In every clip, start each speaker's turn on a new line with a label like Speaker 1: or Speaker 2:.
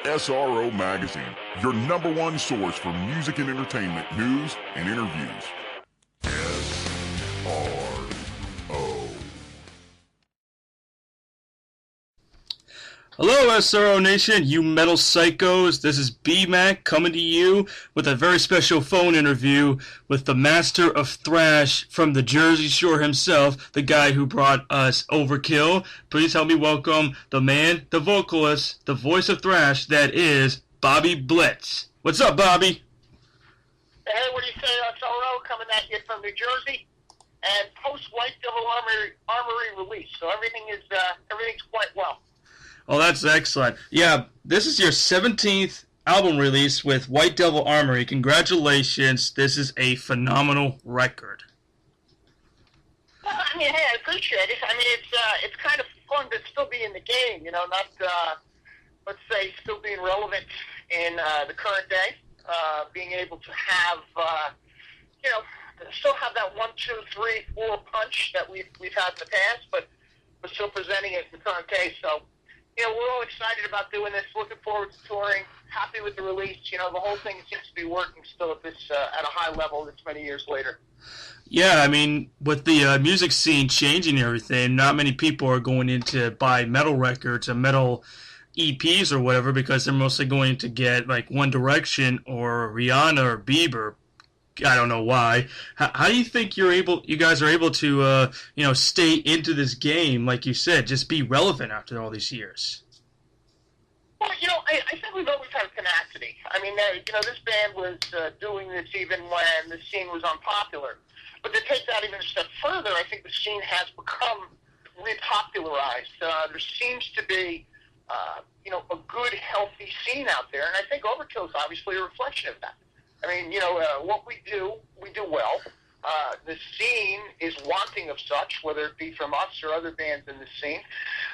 Speaker 1: SRO Magazine, your #1 source for music and entertainment news and interviews. SRO.
Speaker 2: Hello, SRO Nation, you metal psychos. This is B-Mac coming to you with a very special phone interview with the master of thrash from the Jersey Shore himself, the guy who brought us Overkill. Please help me welcome the man, the vocalist, the voice of thrash, that is Bobby Blitz. What's up, Bobby?
Speaker 3: Hey, what do you say, SRO, coming at you from New Jersey, and post-White Devil Armory release, so everything's quite well.
Speaker 2: Oh, that's excellent. Yeah, this is your 17th album release with White Devil Armory. Congratulations. This is a phenomenal record.
Speaker 3: Well, I mean, hey, I appreciate it. I mean, it's kind of fun to still be in the game, you know, not, let's say, still being relevant in the current day, being able to have, you know, still have that 1, 2, 3, 4 punch that we've had in the past, but we're still presenting it in the current day, so... You know, we're all excited about doing this, looking forward to touring, happy with the release. You know, the whole thing seems to be working still at a high level this many years later.
Speaker 2: Yeah, I mean, with the music scene changing and everything, not many people are going in to buy metal records and metal EPs or whatever because they're mostly going to get, like, One Direction or Rihanna or Bieber. I don't know why. How do you think you guys are able to, you know, stay into this game, like you said, just be relevant after all these years?
Speaker 3: Well, you know, I think we've always had tenacity. I mean, you know, this band was doing this even when the scene was unpopular. But to take that even a step further, I think the scene has become repopularized. There seems to be, you know, a good, healthy scene out there, and I think Overkill is obviously a reflection of that. I mean, you know, what we do well. The scene is wanting of such, whether it be from us or other bands in the scene.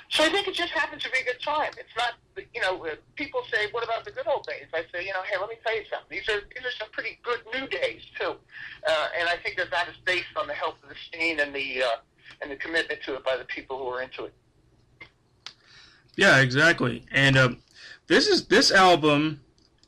Speaker 3: So I think it just happens to be a good time. It's not, you know, people say, what about the good old days? I say, you know, hey, let me tell you something. These are some pretty good new days, too. And I think that is based on the health of the scene and the commitment to it by the people who are into it.
Speaker 2: Yeah, exactly. And this album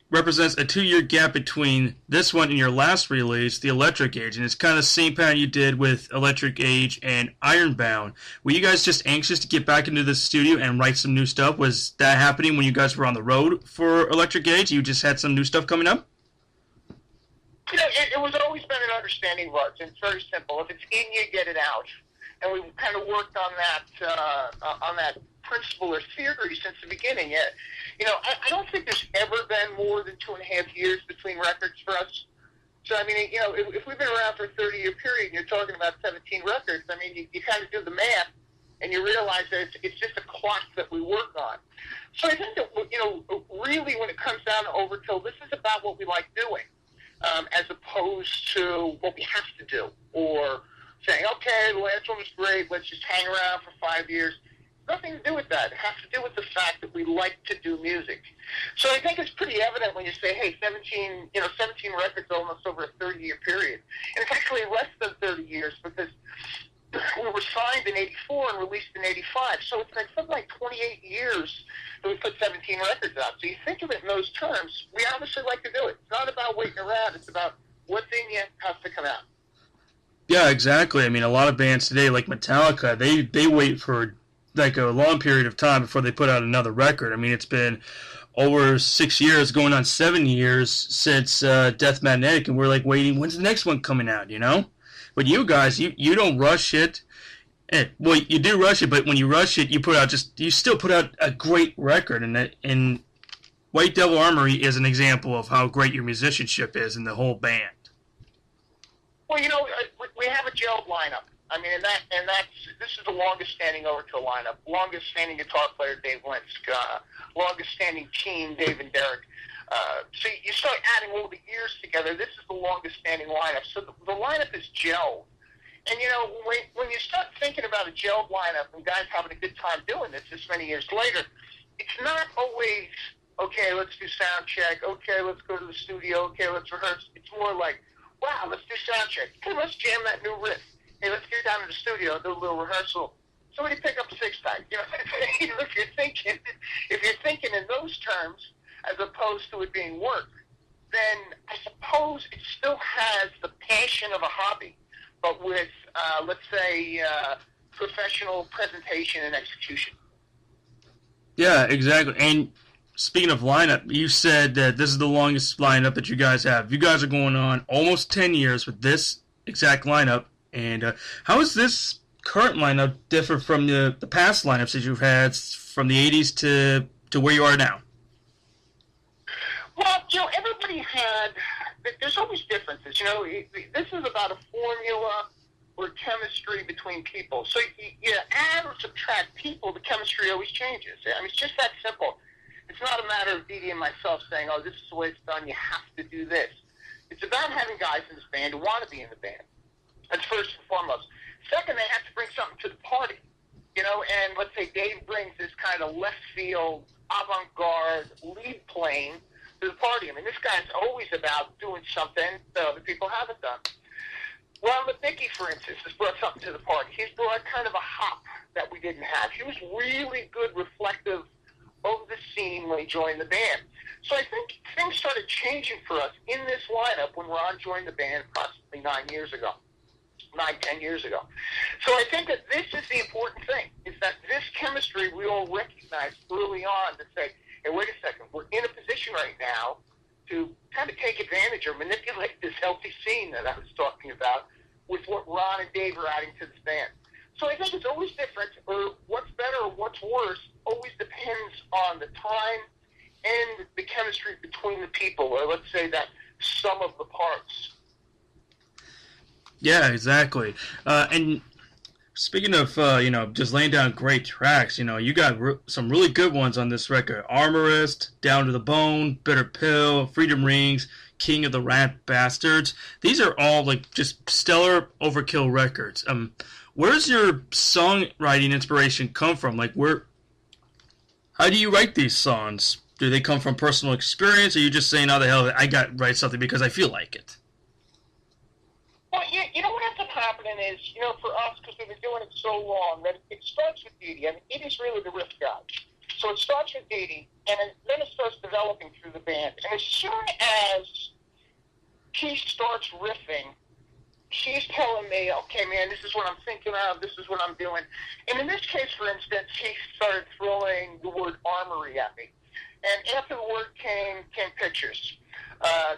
Speaker 2: represents a 2-year gap between this one and your last release, The Electric Age, and it's kind of the same pattern you did with Electric Age and Ironbound. Were you guys just anxious to get back into the studio and write some new stuff? Was that happening when you guys were on the road for Electric Age? You just had some new stuff coming up?
Speaker 3: You know, it was always been an understanding of ours, and it's very simple. If it's in you, get it out. And we've kind of worked on that principle or theory since the beginning. You know, I don't think there's ever been more than 2.5 years between records for us. So, I mean, you know, if we've been around for a 30-year period and you're talking about 17 records, I mean, you kind of do the math and you realize that it's just a clock that we work on. So I think that, you know, really when it comes down to Overkill, this is about what we like doing as opposed to what we have to do or saying, okay, the last one was great, let's just hang around for 5 years. Nothing to do with that. It has to do with the fact that we like to do music. So I think it's pretty evident when you say, hey, 17 records almost over a 30-year period. And it's actually less than 30 years because we were signed in 84 and released in 85. So it's been something like 28 years that we put 17 records out. So you think of it in those terms, we obviously like to do it. It's not about waiting around. It's about what's in you has to come out.
Speaker 2: Yeah, exactly. I mean, a lot of bands today, like Metallica, they wait for like a long period of time before they put out another record. I mean, it's been over 6 years, going on 7 years since Death Magnetic, and we're like waiting, when's the next one coming out, you know? But you guys, you don't rush it. Well, you do rush it, but when you rush it, you still put out a great record, and White Devil Armory is an example of how great your musicianship is in the whole band.
Speaker 3: Well, you know, we have a gelled lineup. I mean, this is the longest-standing Overkill lineup. Longest-standing guitar player, Dave Linsk. Longest-standing team, Dave and Derek. So you start adding all the years together. This is the longest-standing lineup. So the lineup is gelled. And, you know, when you start thinking about a gelled lineup and guys having a good time doing this many years later, it's not always, okay, let's do sound check. Okay, let's go to the studio. Okay, let's rehearse. It's more like, wow, let's do sound check. Hey, let's jam that new riff. Hey, let's get down to the studio and do a little rehearsal. Somebody pick up a six-pack. You know, if you're thinking in those terms, as opposed to it being work, then I suppose it still has the passion of a hobby, but with, let's say, professional presentation and execution.
Speaker 2: Yeah, exactly. And speaking of lineup, you said that this is the longest lineup that you guys have. You guys are going on almost 10 years with this exact lineup. And how is this current lineup differ from the past lineups that you've had from the 80s to where you are now?
Speaker 3: Well, everybody had, there's always differences. This is about a formula or chemistry between people. So you add or subtract people, the chemistry always changes. I mean, it's just that simple. It's not a matter of Dee and myself saying, oh, this is the way it's done, you have to do this. It's about having guys in this band who want to be in the band. That's first and foremost. Second, they have to bring something to the party. And let's say Dave brings this kind of left field, avant-garde, lead playing to the party. I mean, this guy's always about doing something that other people haven't done. Ron Lipnicki, for instance, has brought something to the party. He's brought kind of a hop that we didn't have. He was really good, reflective of the scene when he joined the band. So I think things started changing for us in this lineup when Ron joined the band approximately 10 years ago. So I think that this is the important thing, is that this chemistry we all recognized early on to say, hey, wait a second, we're in a position right now to kind of take advantage or manipulate this healthy scene that I was talking about with what Ron and Dave are adding to this band. So I think it's always different, or what's better or what's worse always depends on the time and the chemistry between the people, or let's say that sum of the parts.
Speaker 2: Yeah, exactly. And speaking of, just laying down great tracks, you got some really good ones on this record. Armorist, Down to the Bone, Bitter Pill, Freedom Rings, King of the Rat Bastards. These are all, just stellar Overkill records. Where's your songwriting inspiration come from? How do you write these songs? Do they come from personal experience, or are you just saying, oh, the hell, I got to write something because I feel like it?
Speaker 3: Well, what ends up happening is, for us, because we've been doing it so long, that it starts with Dee. I mean, it is really the riff guy. So it starts with Dee, and then it starts developing through the band. And as soon as he starts riffing, she's telling me, okay, man, this is what I'm thinking of, this is what I'm doing. And in this case, for instance, he started throwing the word armory at me. And after the word came pictures.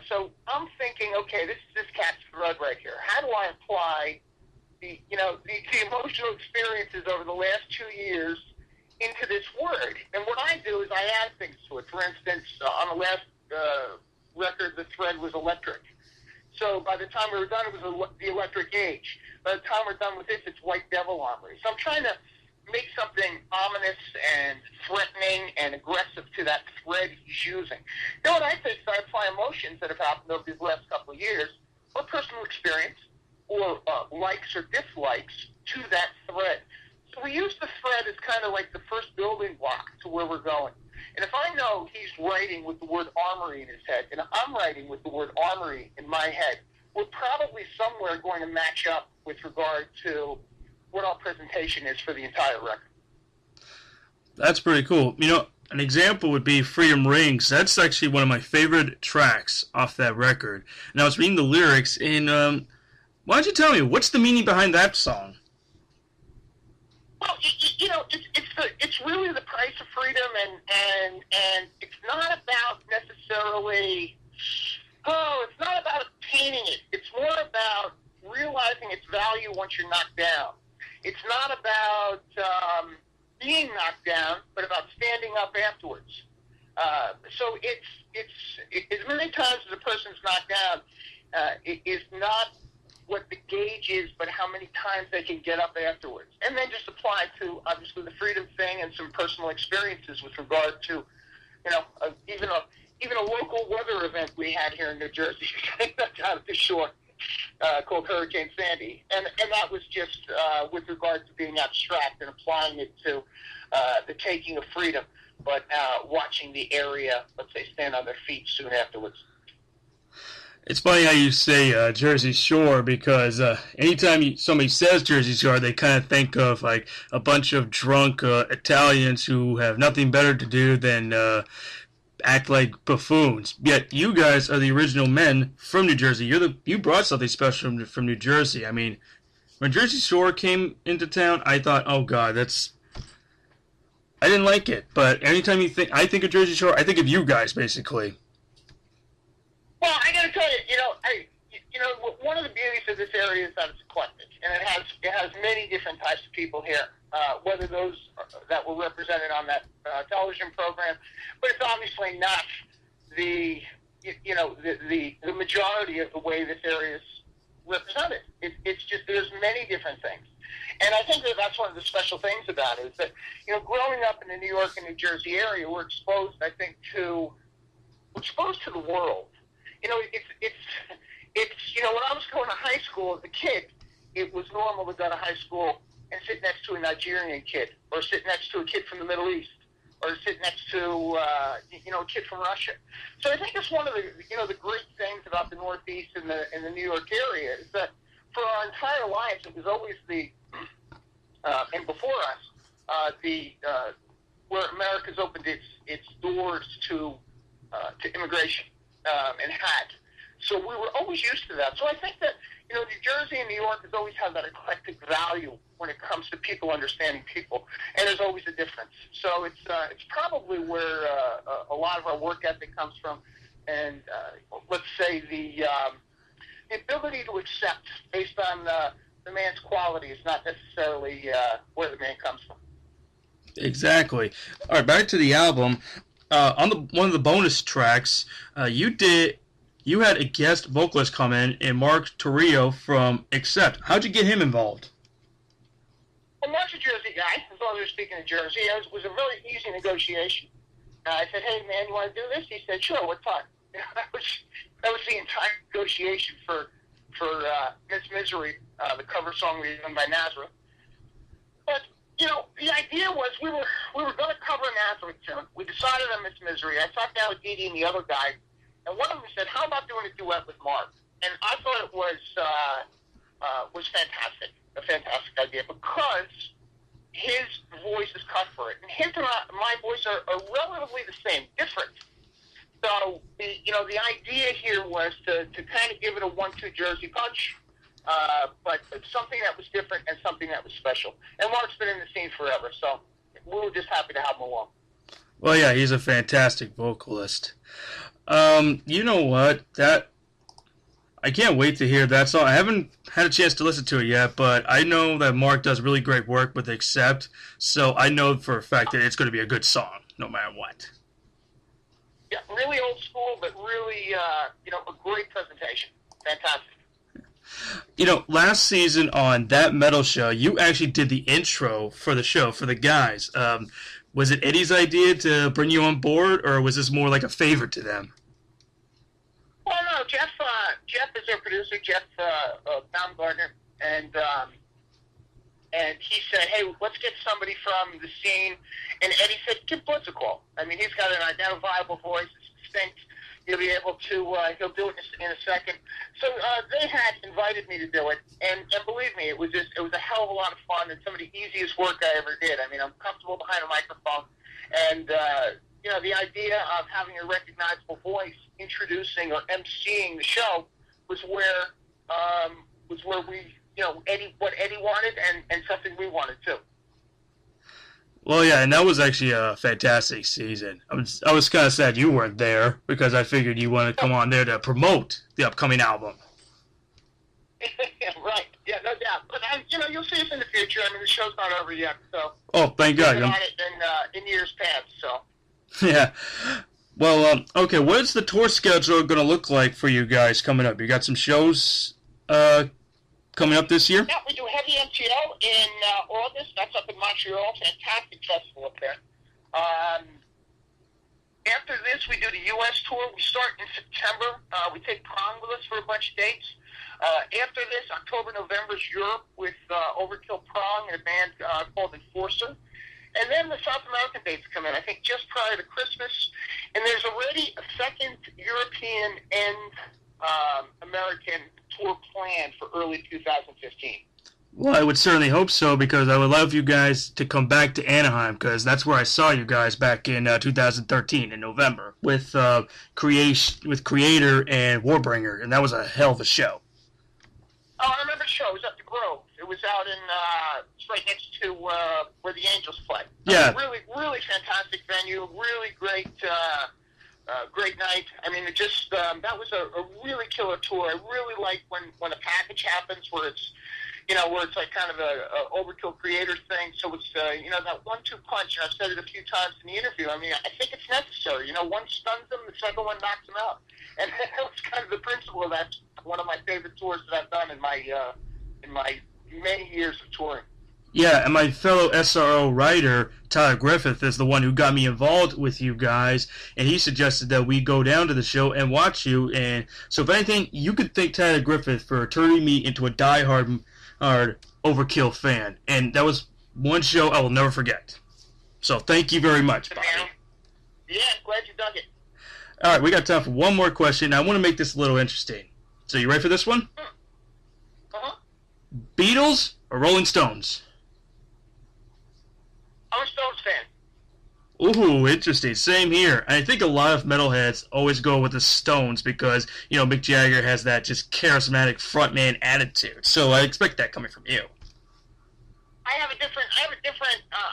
Speaker 3: So I'm thinking, okay, this is this cat's thread right here. How do I apply the emotional experiences over the last 2 years into this word? And what I do is I add things to it. For instance, on the last record, the thread was electric. So by the time we were done, it was the electric age. By the time we're done with this, it's White Devil Armory. So I'm trying to make something ominous and threatening and aggressive to that thread he's using. Then what I think is I apply emotions that have happened over these last couple of years, or personal experience, or likes or dislikes to that thread. So we use the thread as kind of like the first building block to where we're going. And if I know he's writing with the word armory in his head, and I'm writing with the word armory in my head, we're probably somewhere going to match up with regard to what our presentation is for the entire record.
Speaker 2: That's pretty cool. An example would be Freedom Rings. That's actually one of my favorite tracks off that record. And I was reading the lyrics, and why don't you tell me, what's the meaning behind that song?
Speaker 3: Well, it's really the price of freedom, and it's not about necessarily, it's not about obtaining it. It's more about realizing its value once you're knocked down. It's not about being knocked down, but about standing up afterwards. So it's as many times as a person's knocked down, it is not what the gauge is, but how many times they can get up afterwards. And then just apply to, obviously, the freedom thing and some personal experiences with regard to, even a local weather event we had here in New Jersey down at the shore called Hurricane Sandy. And that was just with regard to being abstract and applying it to the taking of freedom, but watching the area, let's say, stand on their feet soon afterwards.
Speaker 2: It's funny how you say Jersey Shore, because anytime somebody says Jersey Shore, they kind of think of like a bunch of drunk Italians who have nothing better to do than act like buffoons. Yet you guys are the original men from New Jersey. You brought something special from New Jersey. I mean, when Jersey Shore came into town, I thought, oh God, I didn't like it. But anytime I think of Jersey Shore, I think of you guys, basically.
Speaker 3: Well, I got to tell you, one of the beauties of this area is that it's eclectic, and it has many different types of people here. Whether those that were represented on that television program, but it's obviously not the majority of the way this area is represented. It's just there's many different things, and I think that's one of the special things about it is that growing up in the New York and New Jersey area, we're exposed, I think, to the world. It's when I was going to high school as a kid, it was normal to go to high school and sit next to a Nigerian kid, or sit next to a kid from the Middle East, or sit next to a kid from Russia. So I think it's one of the great things about the Northeast and the New York area is that for our entire lives it was always and before us where America's opened its doors to immigration and had. So we were always used to that. So I think that New Jersey and New York has always had that eclectic value when it comes to people understanding people, and there's always a difference. So it's probably where a lot of our work ethic comes from, and let's say the ability to accept based on the man's quality is not necessarily where the man comes from.
Speaker 2: Exactly. All right, back to the album. On one of the bonus tracks, you had a guest vocalist come in, and Mark Torres from Accept. How'd you get him involved?
Speaker 3: Well, Mark's a Jersey guy, as long as we're speaking of Jersey. It was a very easy negotiation. I said, hey, man, you want to do this? He said, sure, what time? That was the entire negotiation for Miss Misery, the cover song we done by Nazareth. But, the idea was we were going to cover Nazareth tune. We decided on Miss Misery. I sat down with Dee Dee and the other guy, and one of them said, how about doing a duet with Mark? And I thought it was fantastic, a fantastic idea, because his voice is cut for it. And his and my voice are relatively the same, different. So, the idea here was to kind of give it a 1-2 Jersey punch, but something that was different and something that was special. And Mark's been in the scene forever, so we were just happy to have him along.
Speaker 2: Well, yeah, he's a fantastic vocalist. You know what? I can't wait to hear that song. I haven't had a chance to listen to it yet, but I know that Mark does really great work with Accept, so I know for a fact that it's going to be a good song, no matter what.
Speaker 3: Yeah, really old school, but really, a great presentation. Fantastic.
Speaker 2: Last season on That Metal Show, you actually did the intro for the show, for the guys. Was it Eddie's idea to bring you on board, or was this more like a favor to them?
Speaker 3: Well, no, Jeff is their producer, Jeff Baumgartner, and he said, hey, let's get somebody from the scene, and Eddie said, give Blitz a call. I mean, he's got an identifiable voice, it's distinct, he'll be able to, he'll do it in a second. So they had invited me to do it, and believe me, it was a hell of a lot of fun, and some of the easiest work I ever did. I mean, I'm comfortable behind a microphone, and the idea of having a recognizable voice introducing or emceeing the show was where we, what Eddie wanted and something we wanted too.
Speaker 2: Well, yeah, and that was actually a fantastic season. I was kind of sad you weren't there because I figured you wanted to come on there to promote the upcoming album.
Speaker 3: Right. Yeah, no doubt. But you'll see us in the future. I mean, the show's not over yet, so.
Speaker 2: Oh, thank God.
Speaker 3: We've been on it in years past, so.
Speaker 2: Yeah. Well, okay, what is the tour schedule going to look like for you guys coming up? You got some shows coming up this year?
Speaker 3: Yeah, we do Heavy MTL in August. That's up in Montreal. Fantastic festival up there. After this, we do the U.S. tour. We start in September. We take Prong with us for a bunch of dates. After this, October, November is Europe with Overkill Prong and a band called Enforcer. And then the South American dates come in, I think, just prior to Christmas. And there's already a second European and American tour planned for early 2015.
Speaker 2: Well, I would certainly hope so, because I would love you guys to come back to Anaheim, because that's where I saw you guys back in 2013 in November with Creator and Warbringer, and that was a hell of a show.
Speaker 3: Oh, I remember the show. It was at the Grove. It was out in, it's right next to where the Angels play.
Speaker 2: Yeah.
Speaker 3: Really, really fantastic venue. Really great, great night. I mean, it just, that was a really killer tour. I really like when a package happens where it's, where it's like kind of a overkill creator thing. So it's, that 1-2 punch, and I've said it a few times in the interview. I mean, I think it's necessary. One stuns them, the second one knocks them out. And that was kind of the principle of that. One of my favorite tours that I've done in my many years of touring.
Speaker 2: Yeah, and my fellow SRO writer, Tyler Griffith, is the one who got me involved with you guys, and he suggested that we go down to the show and watch you. And so if anything, you could thank Tyler Griffith for turning me into a diehard Overkill fan. And that was one show I will never forget. So thank you very much, Bobby.
Speaker 3: Yeah, glad you dug it.
Speaker 2: All right, we got time for one more question. I want to make this a little interesting. So you ready for this one?
Speaker 3: Uh-huh.
Speaker 2: Beatles or Rolling Stones?
Speaker 3: I'm a Stones fan.
Speaker 2: Ooh, interesting. Same here. I think a lot of metalheads always go with the Stones because, Mick Jagger has that just charismatic frontman attitude. So I expect that coming from you.
Speaker 3: I have a different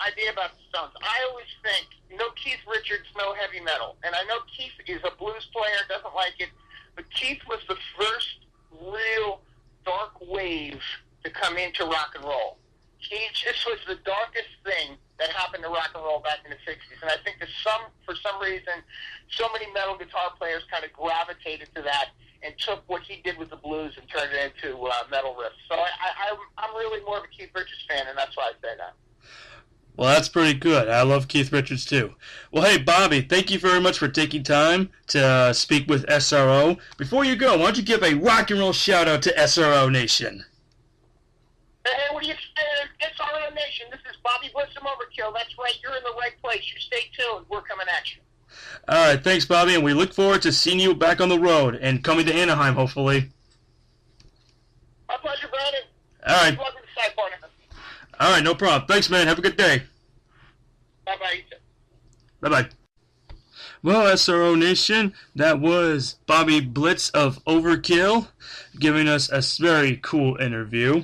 Speaker 3: idea about the Stones. I always think, Keith Richards, no heavy metal. And I know Keith is a blues player, doesn't like it, but Keith was the first real dark wave to come into rock and roll. He just was the darkest thing that happened to rock and roll back in the 60s. And I think that for some reason, so many metal guitar players kind of gravitated to that and took what he did with the blues and turned it into metal riffs. So I'm really more of a Keith Richards fan, and that's why I say that.
Speaker 2: Well, that's pretty good. I love Keith Richards, too. Well, hey, Bobby, thank you very much for taking time to speak with SRO. Before you go, why don't you give a rock and roll shout-out to SRO Nation?
Speaker 3: Hey, what do you say? SRO Nation, this is Bobby Blitz from Overkill. That's right, you're in the right place. You stay tuned. We're coming at you.
Speaker 2: All right, thanks, Bobby, and we look forward to seeing you back on the road and coming to Anaheim, hopefully.
Speaker 3: My pleasure, Brandon.
Speaker 2: All right.
Speaker 3: Good luck with the side partner.
Speaker 2: All right, no problem. Thanks, man. Have a good day.
Speaker 3: Bye-bye.
Speaker 2: Bye-bye. Well, SRO Nation, that was Bobby Blitz of Overkill giving us a very cool interview.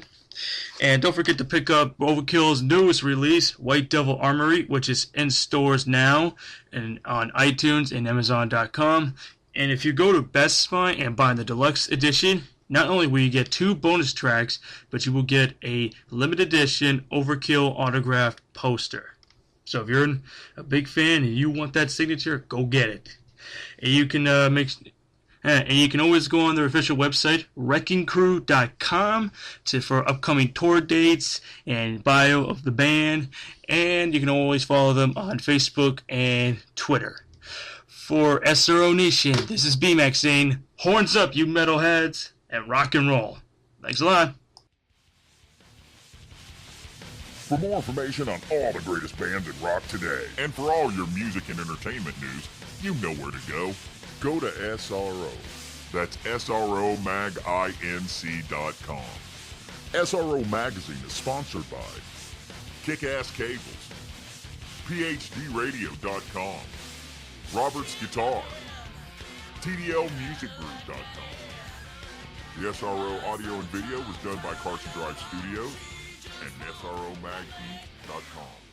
Speaker 2: And don't forget to pick up Overkill's newest release, White Devil Armory, which is in stores now and on iTunes and Amazon.com. And if you go to Best Buy and buy the deluxe edition, not only will you get 2 bonus tracks, but you will get a limited edition Overkill autographed poster. So if you're a big fan and you want that signature, go get it. And you can you can always go on their official website, wreckingcrew.com, for upcoming tour dates and bio of the band. And you can always follow them on Facebook and Twitter. For SRO Nation, this is B-Max saying, horns up, you metalheads, and rock and roll. Thanks a lot.
Speaker 1: For more information on all the greatest bands in rock today, and for all your music and entertainment news, you know where to go. Go to SRO. That's SROMagInc.com. SRO Magazine is sponsored by Kick-Ass Cables, PhDRadio.com, Robert's Guitar, TDLMusicGroup.com. The SRO audio and video was done by Carson Drive Studios and SROMagInc.com.